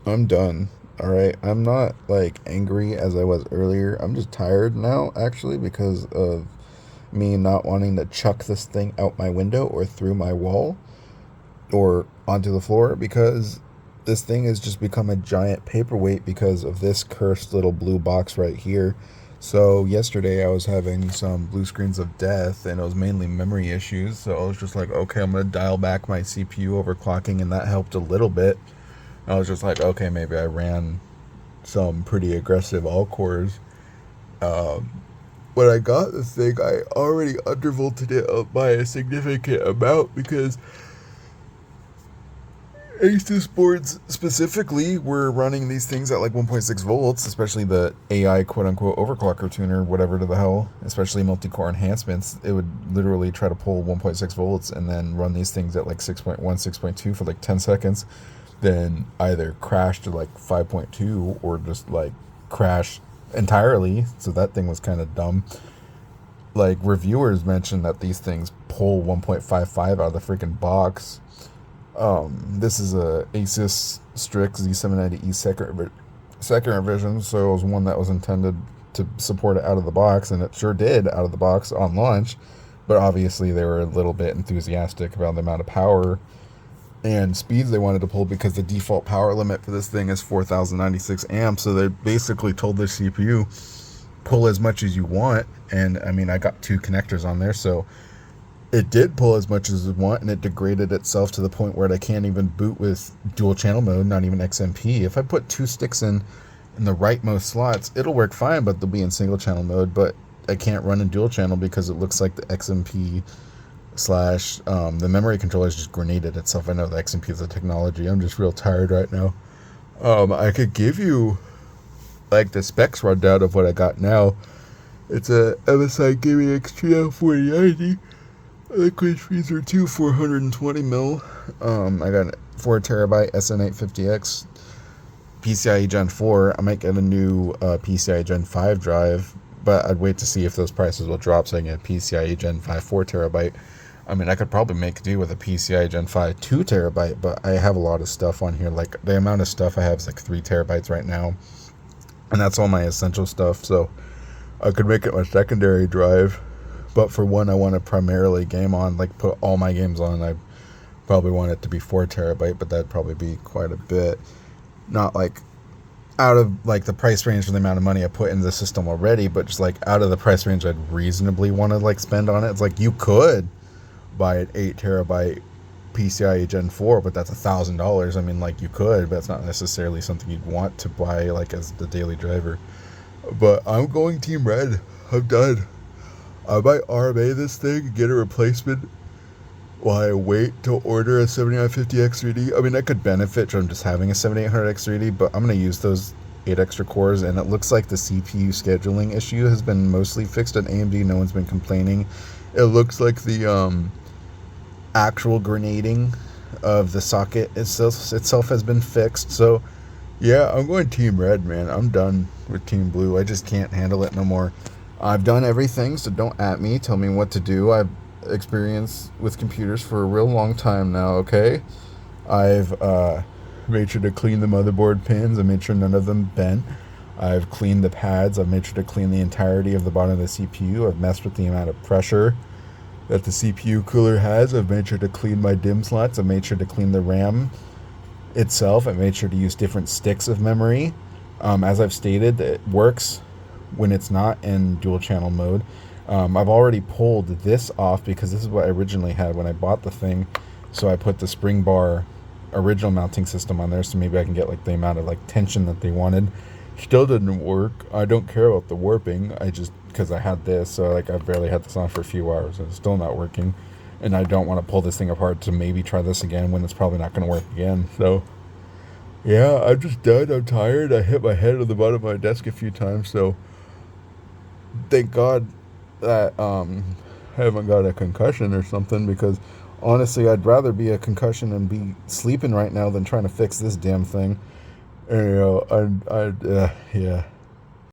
I'm done. All right. I'm not like angry as I was earlier. I'm just tired now, actually, because of me not wanting to chuck this thing out my window or through my wall or onto the floor because this thing has just become a giant paperweight because of this cursed little blue box right here. So yesterday I was having some blue screens of death and it was mainly memory issues. So I was just like, okay, I'm gonna dial back my CPU overclocking, and that helped a little bit. I was just like, okay, maybe I ran some pretty aggressive all cores. Um, when I got this thing, I already undervolted it up by a significant amount because Asus boards specifically were running these things at like 1.6 volts, especially the AI quote unquote overclocker tuner, whatever to the hell, especially multi core enhancements. It would literally try to pull 1.6 volts and then run these things at like 6.1, 6.2 for like 10 seconds, then either crash to like 5.2 or just like crash entirely. So that thing was kind of dumb. Like reviewers mentioned that these things pull 1.55 out of the freaking box. This is a Asus Strix Z790E second revision, so it was one that was intended to support it out of the box, and it sure did out of the box on launch. But obviously, they were a little bit enthusiastic about the amount of power and speeds they wanted to pull because the default power limit for this thing is 4096 amps. So they basically told the CPU, pull as much as you want. And I mean, I got two connectors on there, so it did pull as much as it want, and it degraded itself to the point where I can't even boot with dual channel mode, not even XMP. If I put two sticks in the rightmost slots, it'll work fine, but they'll be in single channel mode. But I can't run in dual channel because it looks like the XMP slash the memory controller has just grenaded itself. I know the XMP is a technology. I'm just real tired right now. I could give you like the specs rundown of what I got now. It's a MSI Gaming XTR 4090. Liquid freezer 2 420 mil. I got a 4 terabyte SN850X PCIe Gen 4. I might get a new PCIe Gen 5 drive, but I'd wait to see if those prices will drop so I can get a PCIe Gen 5 4 terabyte. I mean, I could probably make do with a PCIe Gen 5 2 terabyte, but I have a lot of stuff on here. Like, the amount of stuff I have is like 3 terabytes right now, and that's all my essential stuff, so I could make it my secondary drive. But for one I want to primarily game on, like put all my games on, I probably want it to be 4 terabyte, but that'd probably be quite a bit. Not like out of like the price range for the amount of money I put into the system already, but just like out of the price range I'd reasonably want to like spend on it. It's like you could buy an 8 terabyte PCIe Gen 4, but that's $1,000. I mean, like you could, but it's not necessarily something you'd want to buy like as the daily driver. But I'm going Team Red. I'm done. I might RMA this thing and get a replacement while I wait to order a 7950X3D. I mean, I could benefit from just having a 7800X3D, but I'm going to use those 8 extra cores, and it looks like the CPU scheduling issue has been mostly fixed at AMD. No one's been complaining. It looks like the actual grenading of the socket itself has been fixed. So, yeah, I'm going Team Red, man. I'm done with Team Blue. I just can't handle it no more. I've done everything, so don't at me. Tell me what to do. I've experienced with computers for a real long time now, okay? I've made sure to clean the motherboard pins. I made sure none of them bent. I've cleaned the pads. I've made sure to clean the entirety of the bottom of the CPU. I've messed with the amount of pressure that the CPU cooler has. I've made sure to clean my DIMM slots. I've made sure to clean the RAM itself. I made sure to use different sticks of memory. As I've stated, it works when it's not in dual channel mode. I've already pulled this off because this is what I originally had when I bought the thing. So I put the spring bar original mounting system on there so maybe I can get like the amount of like tension that they wanted. Still didn't work. I don't care about the warping. I just, because I had this, so like I've barely had this on for a few hours and it's still not working. And I don't want to pull this thing apart to maybe try this again when it's probably not going to work again. So yeah, I'm just done. I'm tired. I hit my head on the bottom of my desk a few times, so thank God that I haven't got a concussion or something, because honestly I'd rather be a concussion and be sleeping right now than trying to fix this damn thing. And, you know, yeah.